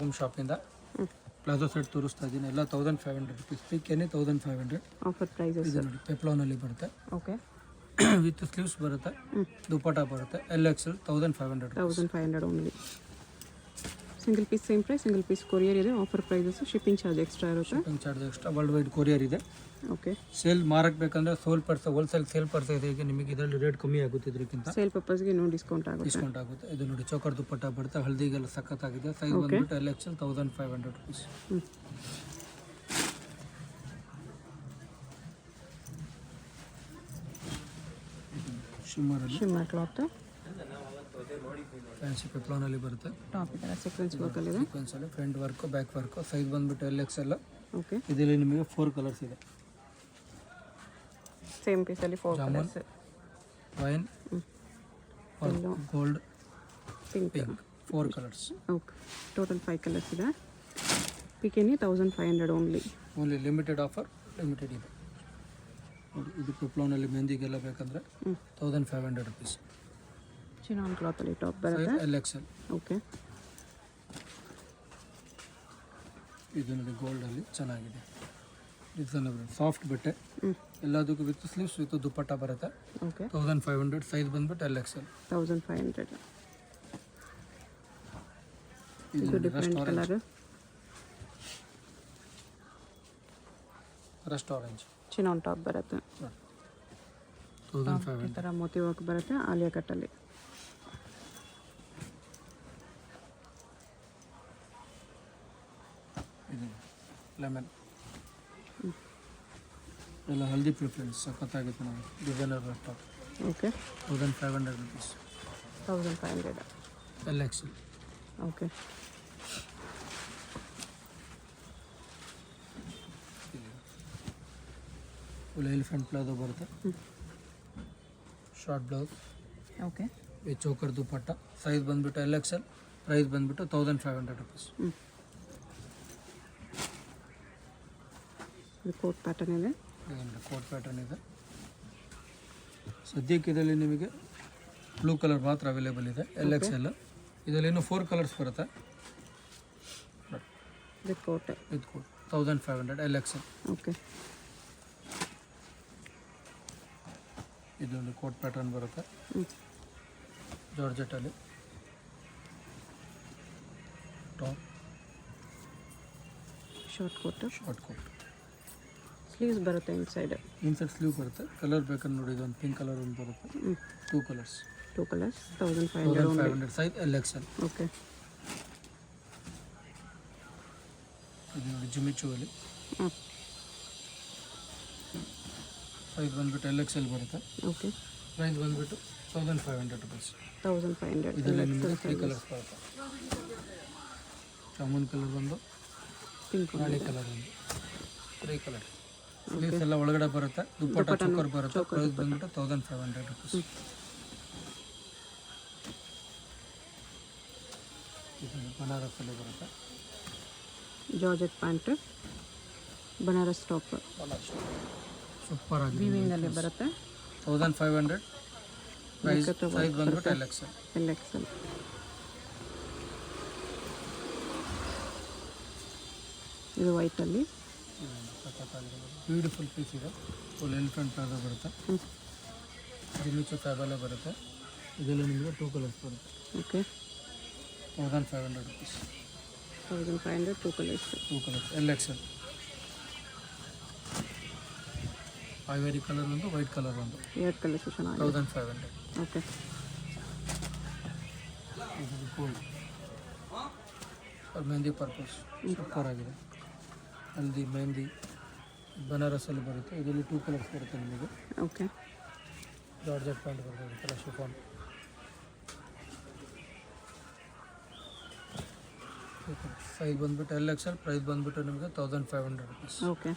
Home ಶಾಪಿಂದ palazzo set ತೋರಿಸ್ತಾ ಇದ್ದೀನಿ. ಎಲ್ಲ 1500 ರುಪೀಸ್. ಪಿಕ್ಕೇನೆ 1500 offer prices. ಇದು ನೋಡಿ ಪೆಪ್ಲಾನಲ್ಲಿ ಬರುತ್ತೆ. ಓಕೆ. ವಿತ್ ಸ್ಲೀವ್ಸ್ ಬರುತ್ತೆ, ದುಪ್ಪಟ್ಟ ಬರುತ್ತೆ. LXL 1500 1500 only. Single piece same price, single piece courier ಇದೆ. Offer prices, shipping charge extra ಇರುತ್ತೆ. Shipping charge extra, worldwide courier ಇದೆ. ಓಕೆ. ಸೇಲ್ ಮಾರಕ್ಕೆ ಬೇಕಂದ್ರೆ ಹೋಲ್ಸೇಲ್ ಸೇಲ್ ಪರ್ಸ್ ಇದೆ. ಈಗ ನಿಮಗೆ ಇದರಲ್ಲಿ ರೇಟ್ ಕಮ್ಮಿ ಆಗುತ್ತೆ. ಇದಕ್ಕಿಂತ ಸೇಲ್ ಪರ್ಪಸ್ಗೆ ಇನ್ನೂ ಡಿಸ್ಕೌಂಟ್ ಆಗುತ್ತೆ. ಇದು ನೋಡಿ ಚೌಕರ್ ದುಪ್ಪಟ್ಟ ಬರುತ್ತೆ, ಹಳದಿಗೆಲ್ಲ ಸಖತ್ತಾಗಿದೆ. ಸೈಜ್ ಬಂದ್ಬಿಟ್ಟು LXL 1500 rupees. Shimmer cloth fancy ಪೆಪ್ಲಾನಲ್ಲಿ ಬರುತ್ತೆ. ಟಾಪ್ ಇದರ ಸೀಕ್ವೆನ್ಸ್ ವರ್ಕ್ ಅಲ್ಲಿ ಇದೆ. ಸೀಕ್ವೆನ್ಸ್ ಅಲ್ಲಿ front work, back work. Size ಬಂದ್ಬಿಟ್ಟು LXL. ಓಕೆ. ಇದರಲ್ಲಿ ನಿಮಗೆ 4 ಕಲರ್ಸ್ ಇದೆ. ಸೇಮ್ ಪೀಸ್ ಅಲ್ಲಿ 4 colours. Wine, gold, pink 4 colours. Okay. Total 5 colours ಇದೆ. ಪಿಕೆನಿ 1500 ಓನ್ಲಿ. ಲಿಮಿಟೆಡ್ ಆಫರ್, ಲಿಮಿಟೆಡ್ ಇದೆ. ನೋಡಿ ಇದು ಪೆಪ್ಲಾನಲ್ಲಿ ಮೆಹಂದಿಗೆಲ್ಲ ಬೇಕಂದ್ರೆ 1500 ರುಪೀಸ್. ಚಿನಾನ್ ಕ್ಲಾತ್ ಅಲ್ಲಿ ಟಾಪ್ ಬರುತ್ತೆ. LXL. ಓಕೆ. ಇದು ನೋಡಿ ಗೋಲ್ಡ್ ಅಲ್ಲಿ ಚೆನ್ನಾಗಿದೆ. ರೀಸನಬಲ್ ಸಾಫ್ಟ್ ಬಟ್ಟೆ. ಎಲ್ಲದಕ್ಕೂ ವಿತ್ ಸ್ಲೀವ್ಸ್ ವಿತ್ ದುಪ್ಪಟ್ಟ ಬರುತ್ತೆ. ಓಕೆ. 1500. ಸೈಜ್ ಬಂದ್ಬಿಟ್ಟು LXL 1500. ಇದು different colour. Rust orange chinon top ಬರುತ್ತೆ. 1500. ಈ ಥರ ಮೋತಿ ವರ್ಕ್ ಬರುತ್ತೆ ಆಲಿಯಾ ಕಟ್ಟಲ್ಲಿ. ಇದು ಲೆಮನ್ ಎಲ್ಲ ಹಲ್ದಿ ಪ್ರಿಫರೆನ್ಸ್ ಸಖತ್ತಾಗಿತ್ತು. ನಾವು designer top. Okay. 1500 rupees. 1500. LXL. Okay. Full elephant palazzo ಬರುತ್ತೆ. Short blouse. ಓಕೆ. ಈ ಚೋಕರ್ ದುಪ್ಪಟ್ಟ. ಸೈಜ್ ಬಂದ್ಬಿಟ್ಟು LXL. ಪ್ರೈಸ್ ಬಂದ್ಬಿಟ್ಟು 1500 ರುಪೀಸ್. ಕೋಟ್ ಪ್ಯಾಟರ್ನ್ ಇದೆ. ಕೋಟ್ ಪ್ಯಾಟರ್ನ್ ಇದೆ. ಸದ್ಯಕ್ಕೆ ಇದರಲ್ಲಿ ನಿಮಗೆ ಬ್ಲೂ ಕಲರ್ ಮಾತ್ರ ಅವೈಲೇಬಲ್ ಇದೆ. LXL. ಇದರಲ್ಲಿ ಇನ್ನೂ 4 ಕಲರ್ಸ್ ಬರುತ್ತೆ. With coat 1500 LXL. ಓಕೆ. ಇದೊಂದು ಕೋಟ್ ಪ್ಯಾಟರ್ನ್ ಬರುತ್ತೆ ಜಾರ್ಜೆಟಲ್ಲಿ. Top short coat. ಸ್ಲೀವ್ಸ್ ಬರುತ್ತೆ ಇನ್ಸೈಡ್ ಸ್ಲೀವ್ ಬರುತ್ತೆ. ಕಲರ್ ಬೇಕಂದ್ರೆ ನೋಡಿ, ಇದೊಂದು ಪಿಂಕ್ ಕಲರ್ ಒಂದು ಬರುತ್ತೆ. 2 ಕಲರ್ಸ್. 1500. Size LXL. ಓಕೆ. ಇದು ನೋಡಿ ಜಿಮಿಚುವಲ್ಲಿ. ಸೈಜ್ ಬಂದ್ಬಿಟ್ಟು LXL ಬರುತ್ತೆ. ಓಕೆ. ಪ್ರೈಸ್ ಬಂದ್ಬಿಟ್ಟು 1500 ರುಪೀಸ್. 1500. ಇದರಲ್ಲಿ ನಿಮಗೆ 3 ಕಲರ್ಸ್ ಬರುತ್ತೆ. ಜಾಮೂನ್ ಕಲರ್ ಒಂದು, ಪಿಂಕ್ ರಾಣಿ ಕಲರ್ ಒಂದು, 3 ಕಲರ್. ಸ್ಲೀವ್ಸ್ ಎಲ್ಲ ಒಳಗಡೆ ಬರುತ್ತೆ. ದುಪ್ಪಟ್ಟ ಚೋಕರ್ ಬರುತ್ತೆ. ಪ್ರೈಸ್ ಬಂದ್ಬಿಟ್ಟು 1500 ರುಪೀಸ್. ಇದು ಬನಾರಸಲ್ಲಿ ಬರುತ್ತೆ. Georgette pant, Banaras top. Super ಆಗಿದೆ. ವೀವಿಂಗ್ ಅಲ್ಲಿ ಬರುತ್ತೆ. 1500. ಪ್ರೈಸ್ ಸೈಜ್ ಬಂದ್ಬಿಟ್ಟು LXL. ಇದು ವೈಟ್ ಅಲ್ಲಿ ಬ್ಯೂಟಿಫುಲ್ ಪೀಸ್ ಇದೆ. ಫುಲ್ ಎಲಿಫೆಂಟ್ ಪ್ಲಾಜೋ ಬರುತ್ತೆ. ಜಿಮಿಚು ಫ್ಯಾಬಲ್ಲೇ ಬರುತ್ತೆ. ಇದರಲ್ಲಿ ನಿಮಗೆ 2 ಕಲರ್ಸ್ ಬರುತ್ತೆ. Okay. 1500 rupees. 1500. 2 colours. LXL. Ivory colour ಒಂದು, ವೈಟ್ ಕಲರ್ ಒಂದು. 2 ಕಲರ್ಸ್ ಚೆನ್ನಾಗಿದೆ. 1500. ಓಕೆ. ಇದು ಗೋಲ್ಡ್ ಮೆಹಂದಿ ಪರ್ಪಸ್ ಸೂಪರ್ ಆಗಿದೆ. ಹಲ್ದಿ ಮೆಹಂದಿ ಬನಾರಸಲ್ಲಿ ಬರುತ್ತೆ. ಇದರಲ್ಲಿ 2 ಕಲರ್ಸ್ ಬರುತ್ತೆ ನಿಮಗೆ. ಓಕೆ. ಜಾರ್ಜೆಟ್ ಪ್ಯಾಂಟ್ ಬರುತ್ತೆ. ಈ ಥರ ಶಿಫಾನ್. ಸೈಜ್ ಬಂದ್ಬಿಟ್ಟು LXL. ಪ್ರೈಸ್ ಬಂದ್ಬಿಟ್ಟು ನಿಮಗೆ 1500 ರುಪೀಸ್. ಓಕೆ.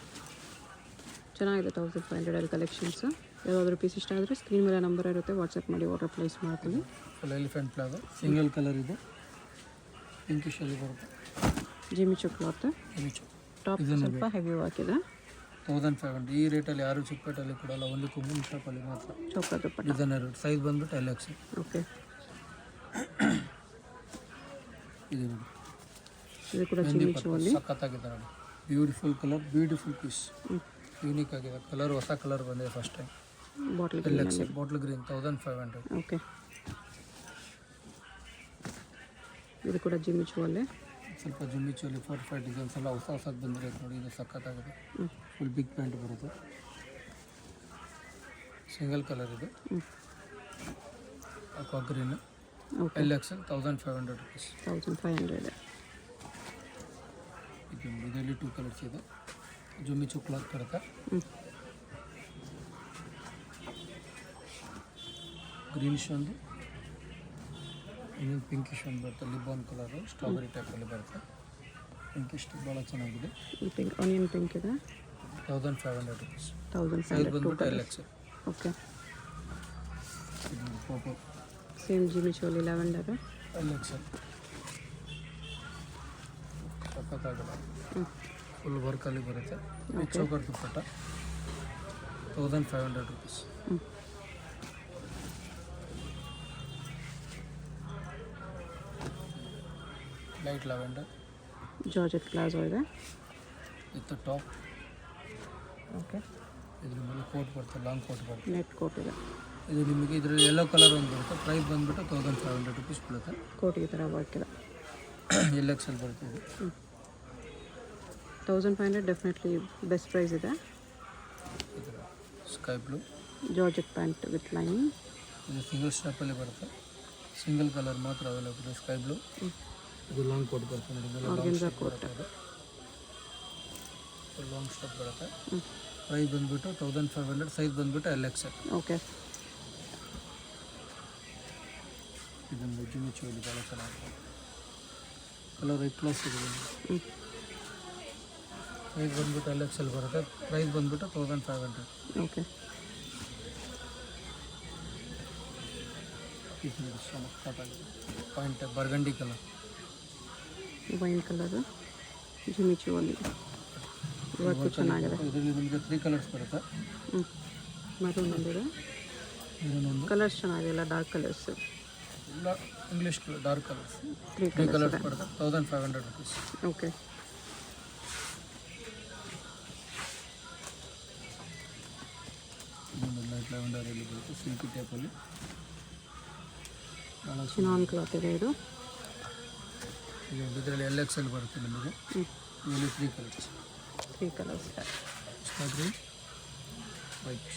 ಚೆನ್ನಾಗಿದೆ. 1500 ಕಲೆಕ್ಷನ್ಸ್. ಯಾವುದಾದ್ರೂ ಪೀಸ್ ಇಷ್ಟ ಆದರೆ ಸ್ಕ್ರೀನ್ ಮೇಲೆ ನಂಬರ್ ಇರುತ್ತೆ, ವಾಟ್ಸಪ್ ಮಾಡಿ ಆರ್ಡರ್ ಪ್ಲೇಸ್ ಮಾಡ್ತೀನಿ. Full elephant palazzo single colour ಇದೆ. ಪಿಂಕಿಶಲ್ಲಿ ಬರುತ್ತೆ. ಜಿಮಿಚು ಕ್ಲಾತ್. ಟಾಪ್ ಸ್ವಲ್ಪ ಹೆವಿ ವರ್ಕ್ ಇದೆ. 1500. ಈ ರೇಟಲ್ಲಿ ಯಾರು ಚಿಕ್ಕಪೇಟೆಯಲ್ಲಿ ಕೊಡಲ್ಲ, ಒಂದು ಕುಂಬನ್ ಶಾಪಲ್ಲಿ ಮಾತ್ರ. ಚೌಕರ್ ದುಪ್ಪಟ್ಟ. ಡಿಸೈನರ್. ಸೈಜ್ ಬಂದ್ಬಿಟ್ಟು LXL. ಓಕೆ. ಇದು ನೋಡಿ ಇದು ಕೂಡ ಮೆಹಂದಿ ಜಿಮ್ಮಿ ಪರ್ಪಸ್ ಚೋಲಿ. ಸಖತ್ತಾಗಿದೆ ನೋಡಿ. Beautiful colour, beautiful piece, unique ಆಗಿದೆ ಕಲರ್. ಹೊಸ ಕಲರ್ ಬಂದಿದೆ first time. Bottle LX bottle green 1500. Okay. ಇದು ಕೂಡ ಜಿಮ್ಮಿ ಚೋಲಿ. ಸ್ವಲ್ಪ ಜಿಮ್ಮಿ ಚೋಲಿ 4-5 ಡಿಸೈನ್ಸ್ ಎಲ್ಲ ಹೊಸ ಹೊಸದು ಬಂದಿರೋದು ನೋಡಿ. ಇದು ಸಖತ್ತಾಗಿದೆ. ಫುಲ್ ಬಿಗ್ ಪ್ಯಾಂಟ್ ಬರುತ್ತೆ, ಸಿಂಗಲ್ ಕಲರ್ ಇದೆ. Aqua green okay. LXL 1500 rupees. 1500. ಇದರಲ್ಲಿ 2 ಕಲರ್ಸ್ ಇದೆ. ಜುಮ್ಮಿ ಚೋಕ್ಲಾತ್ ಬರುತ್ತೆ. ಗ್ರೀನಿಶ್ ಒಂದು, ಇನ್ನೊಂದು ಪಿಂಕಿಶ್ ಒಂದು ಬರುತ್ತೆ. ಲಿಬಾನ್ ಕಲರು ಸ್ಟ್ರಾಬೆರಿ ಟೈಪಲ್ಲಿ ಬರುತ್ತೆ. ಪಿಂಕಿಶ್ ಭಾಳ ಚೆನ್ನಾಗಿದೆ. ಈ ಪಿಂಕ್ ಆನಿಯನ್ ಪಿಂಕ್ ಇದೆ. 1500 ರುಪೀಸ್. 1500. ಸೈಜ್ ಬಂದ್ಬಿಟ್ಟು LXL. Okay. Purple same jimmy choli lavender. LXL ಸಖತ್ತಾಗಿದೆ. ಫುಲ್ ವರ್ಕಲ್ಲಿ ಬರುತ್ತೆ. ಚೌಕರ್ dupatta 1500 rupees. Light lavender georgette palazzo ಇದೆ ವಿತ್ ಟಾಪ್. ಓಕೆ. ಇದ್ರ ಮೇಲೆ ಕೋಟ್ ಬರುತ್ತೆ, ಲಾಂಗ್ ಕೋಟ್ ಬರುತ್ತೆ. ನೆಟ್ ಕೋಟ್ ಇದೆ. ಇದು ನಿಮಗೆ ಇದರಲ್ಲಿ ಯೆಲ್ಲೋ ಕಲರ್ ಒಂದು ಬರುತ್ತೆ. ಪ್ರೈಸ್ ಬಂದುಬಿಟ್ಟು 1500 ರುಪೀಸ್ ಬೀಳುತ್ತೆ. ಕೋಟ್ ಈ ಥರ ವರ್ಕ್ ಇದೆ. LXL ಬರುತ್ತೆ ಇದು. 1500 ಡೆಫಿನೆಟ್ಲಿ ಬೆಸ್ಟ್ ಪ್ರೈಸ್ ಇದೆ. ಇದರ sky blue georgette pant with lining. ಇದು ಸಿಂಗಲ್ ಸ್ಟೆಪ್ಪಲ್ಲಿ ಬರುತ್ತೆ. ಸಿಂಗಲ್ ಕಲರ್ ಮಾತ್ರ ಅವೈಲೇಬಲ್ ಇದೆ, ಸ್ಕೈ ಬ್ಲೂ. ಇದು ಲಾಂಗ್ ಕೋಟ್ ಬರುತ್ತೆ ನೋಡಿ. Organza coat. ಲಾಂಗ್ ಸ್ಟೆಪ್ ಬರುತ್ತೆ. ಪ್ರೈಸ್ ಬಂದುಬಿಟ್ಟು 1500. ಸೈಜ್ ಬಂದುಬಿಟ್ಟು LXL. ಓಕೆ. ಇದೊಂದು ಜಿಮ್ಮಿ ಚೋಲಿ ಭಾಳ ಚೆನ್ನಾಗಿದೆ. ಕಲರ್ ಕ್ಲಾಸ್ ಇದೆ. ಸೈಜ್ ಬಂದುಬಿಟ್ಟು LXL ಬರುತ್ತೆ. ಪ್ರೈಸ್ ಬಂದುಬಿಟ್ಟು 1500. Okay. Point burgundy colour, wine colour jimmy choli. ಇವತ್ತು ಚೆನ್ನಾಗಿದೆ. ಇದರಲ್ಲಿ ನಿಮಗೆ 3 ಕಲರ್ಸ್ ಬರುತ್ತೆ. ಮರೂನ್ ಒಂದಿದೆ. ಇದನ್ನೊಂದು ಕಲರ್ಸ್ ಚೆನ್ನಾಗಿಲ್ಲ, ಡಾರ್ಕ್ ಕಲರ್ಸ್. ಇಲ್ಲ English colour, dark colours. 3 colours ಬರುತ್ತೆ. 1500 ರುಪೀಸ್. ಓಕೆ. ಇನ್ನೊಂದು ಲೈಟ್ ಲ್ಯಾವೆಂಡರಲ್ಲಿ ಬರುತ್ತೆ, ಸಿಲ್ಕಿ ಟೈಪಲ್ಲಿ. ಚಿನಾನ್ ಕ್ಲಾತ್ ಇದೆ ಇದು. ಇದರಲ್ಲಿ LXL ಬರುತ್ತೆ ನಿಮಗೆ. ಇದರಲ್ಲಿ 3 colours. 3 colours. Sky green, white.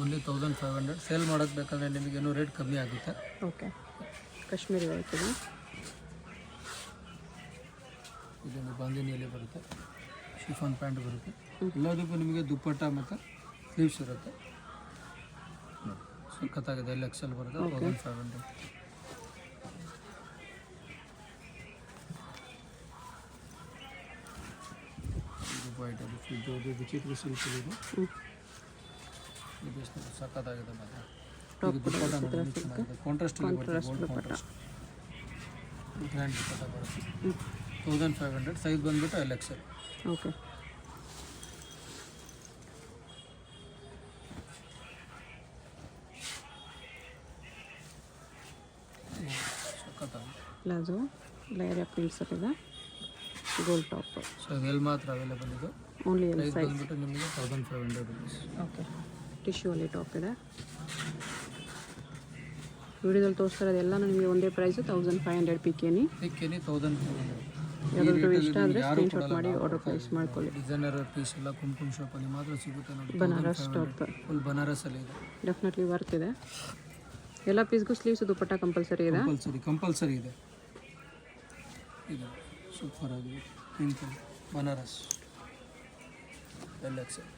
Only 1500. Sale ಮಾಡೋಕ್ಕೆ ಬೇಕಾದರೆ ನಿಮಗೆ ಏನೋ ರೇಟ್ ಕಮ್ಮಿ ಆಗುತ್ತೆ. ಓಕೆ. ಕಾಶ್ಮೀರಿ ವೈಟ್ ಇದೆ. ಇದೊಂದು ಬಾಂದಿನಿಯಲ್ಲಿ ಬರುತ್ತೆ. ಶಿಫಾನ್ ಪ್ಯಾಂಟ್ ಬರುತ್ತೆ. ಎಲ್ಲದಕ್ಕೂ ನಿಮಗೆ ದುಪ್ಪಟ್ಟ ಮತ್ತು ಸ್ಲೀವ್ಸ್ ಇರುತ್ತೆ. ಸಖತ್ತಾಗಿದೆ. LXL ಬರುತ್ತೆ. 1500. ಇದು ವೈಟಲ್ಲಿ ಫುಲ್ ವಿಚಿತ್ರ ಸಿಲ್ಕ್ ಇದೆ. ಇದು ಸಖತ್ತಾಗಿದೆ ಮಾತ್ರ. ಇದು ದುಪ್ಪಟ್ಟ ನೋಡಿ ಚೆನ್ನಾಗಿದೆ. ಕಾಂಟ್ರಾಸ್ಟಲ್ಲಿ ಬರುತ್ತೆ, ಗೋಲ್ಡ್ ಕಾಂಟ್ರಾಸ್ಟ್. ಗ್ರ್ಯಾಂಡ್ ದುಪ್ಪಟ್ಟ ಬರುತ್ತೆ. 1500. ಸೈಜ್ ಬಂದುಬಿಟ್ಟು LXL. Okay. Palazzo layer prints ಇದೆ. Gold top. ಸೊ ಇದೆಲ್ಲಿ ಮಾತ್ರ ಅವೈಲೇಬಲ್ ಇದು. Only L price size. ಬಂದುಬಿಟ್ಟು ನಿಮಗೆ 1500 ರುಪೀಸ್. ಓಕೆ. ಟಿಶ್ಯೂ ಅಲ್ಲಿ ಟಾಪ್ ಇದೆ. ವಿಡಿಯೋದಲ್ಲಿ ತೋರಿಸ್ತಾ ಇರೋದು ಎಲ್ಲ ನಿಮಗೆ ಒಂದೇ ಪ್ರೈಸು 1500 PKನಿ. PKನಿ 1500. ಯಾವ್ದಾದ್ರು ಇಷ್ಟ ಆದರೆ ಸ್ಕ್ರೀನ್ಶಾಟ್ ಮಾಡಿ ಆರ್ಡರ್ ಪ್ಲೇಸ್ ಮಾಡ್ಕೊಳ್ಳಿ. ಡಿಸೈನರ್ ಪೀಸ್ ಎಲ್ಲ ಕುಂಕುಮ ಶಾಪಲ್ಲಿ ಮಾತ್ರ ಸಿಗುತ್ತೆ ನೋಡಿ. ಬನಾರಸ್ ಟಾಪ್ ಫುಲ್ ಬನಾರಸಲ್ಲಿ ಇದೆ. ಡೆಫಿನೆಟ್ಲಿ ವರ್ತ್ ಇದೆ. ಎಲ್ಲ ಪೀಸ್ಗೂ ಸ್ಲೀವ್ಸ್ ದುಪ್ಪಟ್ಟ ಕಂಪಲ್ಸರಿ ಇದೆ. ಕಂಪಲ್ಸರಿ ಇದೆ. ಇದು ಸೂಪರ್ ಆಗಿದೆ. Pink Banaras LXL.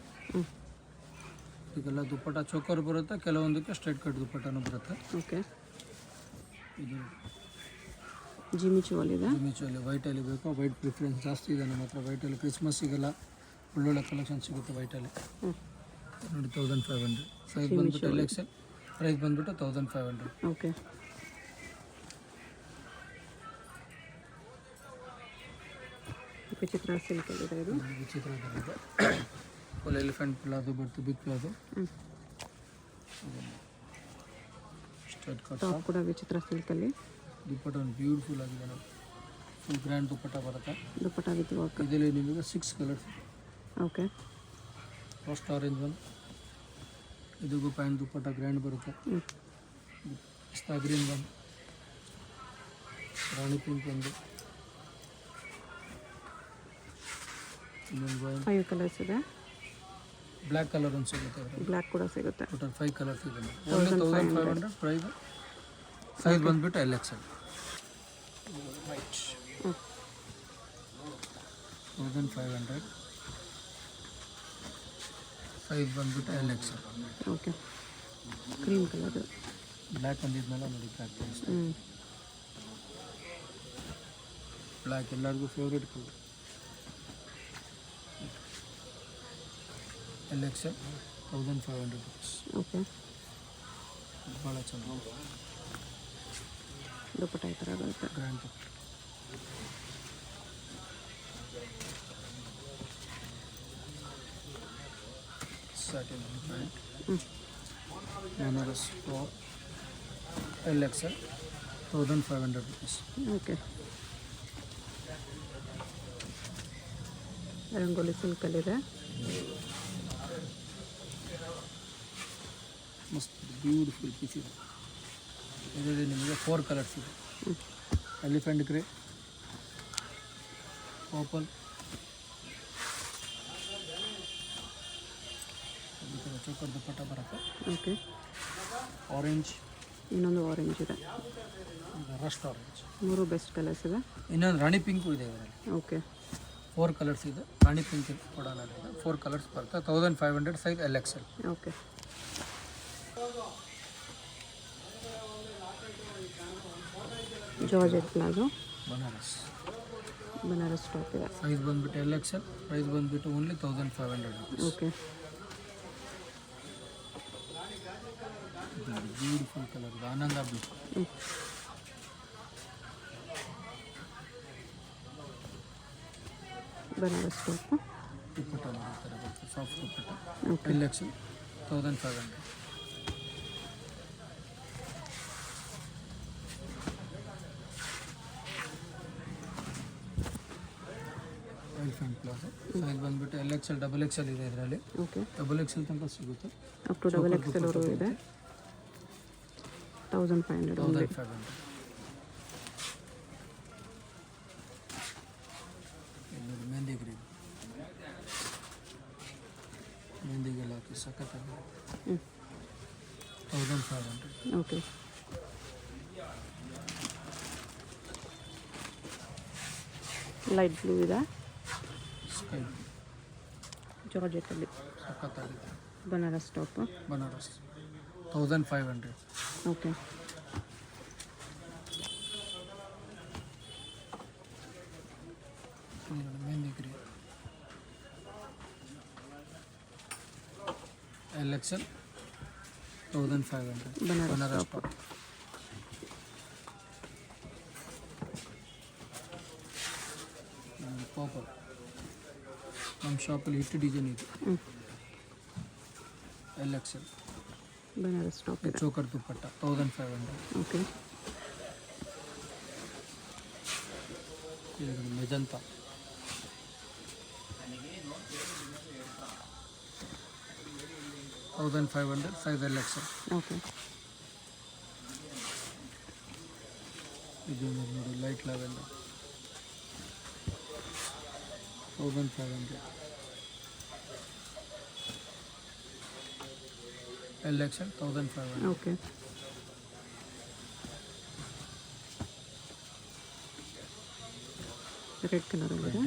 ಇದೆಲ್ಲ ದುಪ್ಪಟ್ಟ ಚೋಕರ್ ಬರುತ್ತೆ. ಕೆಲವೊಂದಕ್ಕೆ ಸ್ಟ್ರೈಟ್ ಕಟ್ ದುಪ್ಪಟ್ಟನೂ ಬರುತ್ತೆ. ಓಕೆ. ಇದು ಜಿಮ್ಮಿ ಚೋಲಿ ಇದೆ. ಜಿಮ್ಮಿ ಚೋಲಿ ವೈಟಲ್ಲಿ ಬೇಕು. ವೈಟ್ ಪ್ರಿಫರೆನ್ಸ್ ಜಾಸ್ತಿ ಇದೆ ನಮ್ಮ ಹತ್ರ. ವೈಟಲ್ಲಿ ಕ್ರಿಸ್ಮಸ್ಸಿಗೆಲ್ಲ ಒಳ್ಳೊಳ್ಳೆ ಕಲೆಕ್ಷನ್ ಸಿಗುತ್ತೆ ವೈಟಲ್ಲಿ ನೋಡಿ. 1500. ಸೈಜ್ ಬಂದುಬಿಟ್ಟು LXL. ಪ್ರೈಸ್ ಬಂದುಬಿಟ್ಟು 1500. ಓಕೆ. ವಿಚಿತ್ರ ಸಿಲ್ಕಲ್ಲಿದೆ ಇದು. ವಿಚಿತ್ರ ಇದೆ. ಫುಲ್ ಎಲಿಫೆಂಟ್ ಪ್ಲಾಜೋ ಬರುತ್ತೆ, big palazzo. Straight cut top ಕೂಡ ವಿಚಿತ್ರ ಸಿಲ್ಕಲ್ಲಿ. ದುಪ್ಪಟ್ಟ ಒಂದು ಬ್ಯೂಟಿಫುಲ್ ಆಗಿದೆ ನೋಡಿ. ಫುಲ್ ಗ್ರ್ಯಾಂಡ್ ದುಪ್ಪಟ್ಟ ಬರುತ್ತೆ. ದುಪ್ಪಟ್ಟ ವಿತ್ ವರ್ಕ್. ಇದರಲ್ಲಿ ನಿಮಗೆ 6 colours. Okay. First orange one, ಇದಕ್ಕೂ ಪ್ಯಾಂಟ್ ದುಪ್ಪಟ್ಟ ಗ್ರ್ಯಾಂಡ್ ಬರುತ್ತೆ. ಪಿಸ್ತಾ ಗ್ರೀನ್ ಒನ್, ರಾಣಿ ಪಿಂಕ್ ಒಂದು, ಇನ್ನೊಂದು 5 ಕಲರ್ಸ್ ಇದೆ. ಬ್ಲ್ಯಾಕ್ ಕಲರ್ ಒಂದು ಸಿಗುತ್ತೆ. ಬ್ಲ್ಯಾಕ್ ಕೂಡ ಸಿಗುತ್ತೆ. ಟೋಟಲ್ 5 ಕಲರ್ಸ್ ಇದೆ. Only 1500 price. ಸೈಜ್ ಬಂದುಬಿಟ್ಟು LXL. ವೈಟ್ 1500, ಸೈಜ್ ಬಂದುಬಿಟ್ಟು LXL. Okay. Cream colour. Black ಬಂದಿದ್ಮೇಲೆ ನೋಡಿ ಬ್ಲ್ಯಾಕ್ ಬ್ಲ್ಯಾಕ್ ಎಲ್ಲರಿಗೂ favourite colour. LXL 1500 rupees. Okay. ಭಾಳ ಚೆನ್ನಾಗಿ ದುಪ್ಪಟ್ಟ ಈ ಥರ ಬರುತ್ತೆ. Grand satin pant, Banaras top, LXL 1500 rupees. Okay. Rangoli ಸಿಲ್ಕಲ್ಲಿದೆ. ಮಸ್ತ್ ಬ್ಯೂಟಿಫುಲ್ ಪೀಸ್ ಇದೆ. ಇದರಲ್ಲಿ ನಿಮಗೆ 4 ಕಲರ್ಸ್ ಇದೆ. ಎಲಿಫೆಂಟ್ ಗ್ರೇ, ಪರ್ಪಲ್, ಈ ಥರ ಚೋಕರ್ ದುಪ್ಪಟ್ಟ ಬರುತ್ತೆ. ಓಕೆ. ಆರೆಂಜ್, ಇನ್ನೊಂದು ಆರೆಂಜ್ ಇದೆ. Rust orange. 3 ಬೆಸ್ಟ್ ಕಲರ್ಸ್ ಇದೆ. ಇನ್ನೊಂದು ರಾಣಿ ಪಿಂಕು ಇದೆ ಇದರಲ್ಲಿ. ಓಕೆ. 4 ಕಲರ್ಸ್ ಇದೆ. ರಾಣಿ ಪಿಂಕ್ ಕೊಡೋಣ. 4 ಕಲರ್ಸ್ ಬರುತ್ತೆ. 1500, size LXL. Okay. Georgette palazzo, Banaras top ಇದೆ. ಸೈಜ್ ಬಂದುಬಿಟ್ಟು LXL, ಪ್ರೈಸ್ ಬಂದುಬಿಟ್ಟು only 1500 rupees. Okay. Beautiful colour ಇದೆ, ಆನಂದ ಬ್ಲೂ. ಬನಾರಸ್ ಟಾಪ್. ದುಪ್ಪಟ್ಟ ಈ ಥರ ಬರುತ್ತೆ, soft dupatta. Okay. LXL 1500. Elephant palazzo, size ಬಂದುಬಿಟ್ಟು LXL, XXL ಇದೆ ಇದರಲ್ಲಿ. ಓಕೆ. XXL ತನಕ ಸಿಗುತ್ತೆ. ಅಪ್ ಟು XXL ವರೆಗೂ ಇದೆ. 1500 ಓನ್ಲಿ. 1500. ಮೆಹಂದಿ ಗ್ರೀನ್, ಮೆಹಂದಿಗೆಲ್ಲ ಹಾಕಿ ಸಖತ್ತಾಗಿ 1500. ಓಕೆ. ಲೈಟ್ ಬ್ಲೂ ಇದೆ. ಸ್ಕೈ ಜಾರ್ಜೆಟಲ್ಲಿ ಸಖತ್ತಾಗಿದೆ. Banaras top. Banaras 1500. Okay. Mehndi green, LXL 1500. Banaras top. Top. Purple ನಮ್ಮ ಶಾಪಲ್ಲಿ ಹಿಟ್ಟು ಡಿಸೈನ್ ಇದೆ. LXL ಬನಾರಸ್ ಟಾಪ್ ಇದೆ. Choker dupatta 1500. Okay. Magenta, $1500, size LXL. Okay. ಇದು ನೋಡಿ light lavender 1500. LXL 1500. Okay. Red ಕಲರಲ್ಲಿದೆ.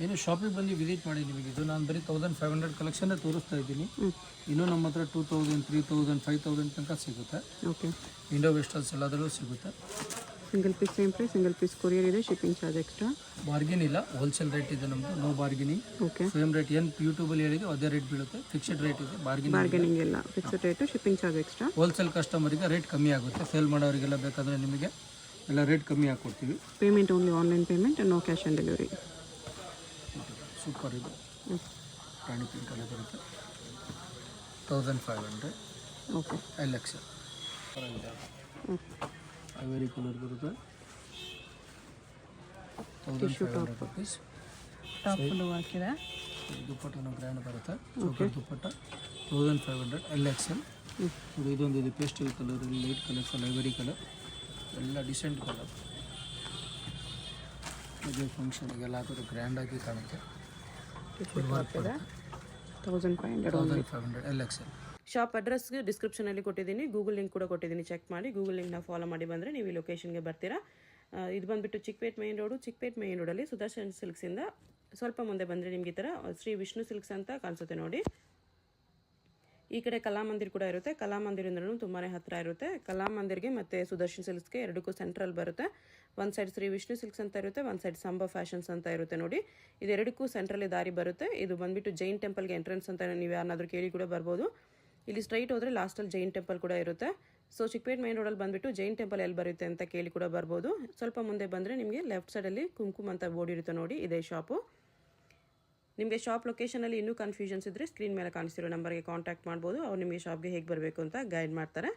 ಏನು ಶಾಪಿಗೆ ಬಂದು ವಿಸಿಟ್ ಮಾಡಿ. ನಿಮಗೆ ಇದು ನಾನು ಬರೀ 1500 ಕಲೆಕ್ಷನ್ನೇ ತೋರಿಸ್ತಾ ಇದ್ದೀನಿ. ಇನ್ನೂ ನಮ್ಮ ಹತ್ರ 2000, 3000, 5000 ತನಕ ಸಿಗುತ್ತೆ. ಓಕೆ. ಇಂಡೋ ವೆಸ್ಟರ್ನ್ಸ್ ಎಲ್ಲದರಲ್ಲೂ ಸಿಗುತ್ತೆ. Single piece same price, single piece courier ಇದೆ, ಶಿಪ್ಪಿಂಗ್ ಚಾರ್ಜ್ ಎಕ್ಸ್ಟ್ರಾ. ಬಾರ್ಗಿನ್ ಇಲ್ಲ, ಹೋಲ್ಸೇಲ್ ರೇಟ್ ಇದೆ ನಮ್ಮದು, no bargaining. Okay. Same rate ಏನು ಯೂಟ್ಯೂಬಲ್ಲಿ ಹೇಳಿದೆ ಅದೇ ರೇಟ್ ಬೀಳುತ್ತೆ. ಫಿಕ್ಸ್ಡ್ ರೇಟ್ ಇದೆ, ಬಾರ್ಗೇನಿಂಗ್ ಇಲ್ಲ, fixed rate, shipping charge extra. Wholesale ಕಸ್ಟಮರಿಗೆ ರೇಟ್ ಕಮ್ಮಿ ಆಗುತ್ತೆ. ಸೇಲ್ ಮಾಡೋರಿಗೆಲ್ಲ ಬೇಕಾದರೆ ನಿಮಗೆ ಎಲ್ಲ ರೇಟ್ ಕಮ್ಮಿ ಹಾಕ್ಕೊಡ್ತೀವಿ. Payment only online payment, no cash on delivery. Super ಇದು ರಾಣಿ ಪಿಂಕ್ ಅಲ್ಲಿ ಬರುತ್ತೆ 1500. ಓಕೆ. LXL ಐವರಿ ಕಲರ್ ಬರುತ್ತೆ 1500 ರುಪೀಸ್. ಟಾಪ್ ಫುಲ್ ವರ್ಕ್ ಇದೆ. ದುಪ್ಪಟ್ಟನು ಗ್ರ್ಯಾಂಡ್ ಬರುತ್ತೆ. Choker dupatta 1500 LXL. ನೋಡಿ ಇದೊಂದು ಇದು ಪೇಸ್ಟಲ್ ಕಲರ್, ಲೈಟ್ ಕಲರ್ಸ್, ಲೈವರಿ ಕಲರ್, ಎಲ್ಲ ಡಿಸೆಂಟ್ ಕಲರ್. ಮದುವೆ ಫಂಕ್ಷನ್ಗೆಲ್ಲ ಹಾಕಿದ್ರೆ ಗ್ರ್ಯಾಂಡಾಗಿ ಕಾಣುತ್ತೆ. 1500 LXL. ಶಾಪ್ ಅಡ್ರೆಸ್ ಡಿಸ್ಕ್ರಿಪ್ಷನಲ್ಲಿ ಕೊಟ್ಟಿದ್ದೀನಿ, ಗೂಗಲ್ ಲಿಂಕ್ ಕೂಡ ಕೊಟ್ಟಿದ್ದೀನಿ, ಚೆಕ್ ಮಾಡಿ. ಗೂಗಲ್ ಲಿಂಕ್ನ ಫಾಲೋ ಮಾಡಿ ಬಂದರೆ ನೀವು ಈ ಲೊಕೇಶನ್ಗೆ ಬರ್ತೀರಾ. ಇದು ಬಂದುಬಿಟ್ಟು Chickpet main road. Chickpet main ರೋಡಲ್ಲಿ ಸುದರ್ಶನ್ ಸಿಲ್ಕ್ಸಿಂದ ಸ್ವಲ್ಪ ಮುಂದೆ ಬಂದರೆ ನಿಮಗೆ ಈ ಥರ ಶ್ರೀ ವಿಷ್ಣು ಸಿಲ್ಕ್ಸ್ ಅಂತ ಕಾಣಿಸುತ್ತೆ ನೋಡಿ. ಈ ಕಡೆ ಕಲಾಮಂದಿರ್ ಕೂಡ ಇರುತ್ತೆ. ಕಲಾಮಂದಿರಿಂದನೂ ತುಂಬಾ ಹತ್ತಿರ ಇರುತ್ತೆ. ಕಲಾಮಂದಿರ್ಗೆ ಮತ್ತು ಸುದರ್ಶನ್ ಸಿಲ್ಕ್ಸ್ಗೆ ಎರಡಕ್ಕೂ ಸೆಂಟ್ರಲ್ ಬರುತ್ತೆ. ಒಂದು ಸೈಡ್ ಶ್ರೀ ವಿಷ್ಣು ಸಿಲ್ಕ್ಸ್ ಅಂತ ಇರುತ್ತೆ, ಒಂದು ಸೈಡ್ ಸಂಭ ಫ್ಯಾಷನ್ಸ್ ಅಂತ ಇರುತ್ತೆ ನೋಡಿ. ಇದೆರಡಕ್ಕೂ ಸೆಂಟ್ರಲ್ಲಿ ದಾರಿ ಬರುತ್ತೆ. ಇದು ಬಂದುಬಿಟ್ಟು ಜೈನ್ ಟೆಂಪಲ್ಗೆ ಎಂಟ್ರೆನ್ಸ್ ಅಂತ ನೀವು ಯಾರನ್ನಾದ್ರೂ ಕೇಳಿ ಕೂಡ ಬರ್ಬೋದು. ಇಲ್ಲಿ ಸ್ಟ್ರೈಟ್ ಹೋದರೆ ಲಾಸ್ಟಲ್ಲಿ ಜೈನ್ ಟೆಂಪಲ್ ಕೂಡ ಇರುತ್ತೆ. ಸೊ ಚಿಕ್ಕಪೇಟ್ ಮೈನ್ ರೋಡಲ್ಲಿ ಬಂದುಬಿಟ್ಟು ಜೈನ್ ಟೆಂಪಲ್ ಎಲ್ಲಿ ಬರುತ್ತೆ ಅಂತ ಕೇಳಿ ಕೂಡ ಬರ್ಬೋದು. ಸ್ವಲ್ಪ ಮುಂದೆ ಬಂದರೆ ನಿಮಗೆ ಲೆಫ್ಟ್ ಸೈಡಲ್ಲಿ ಕುಂಕುಮ ಅಂತ ಬೋರ್ಡ್ ಇರುತ್ತೆ ನೋಡಿ, ಇದೇ ಶಾಪು. ನಿಮಗೆ ಶಾಪ್ ಲೊಕೇಶನಲ್ಲಿ ಇನ್ನೂ ಕನ್ಫ್ಯೂಷನ್ಸ್ ಇದ್ದರೆ ಸ್ಕ್ರೀನ್ ಮೇಲೆ ಕಾಣಿಸ್ತಿರೋ ನಂಬರ್ಗೆ ಕಾಂಟ್ಯಾಕ್ಟ್ ಮಾಡ್ಬೋದು. ಅವ್ರು ನಿಮಗೆ ಶಾಪ್ಗೆ ಹೇಗೆ ಬರಬೇಕು ಅಂತ ಗೈಡ್ ಮಾಡ್ತಾರೆ.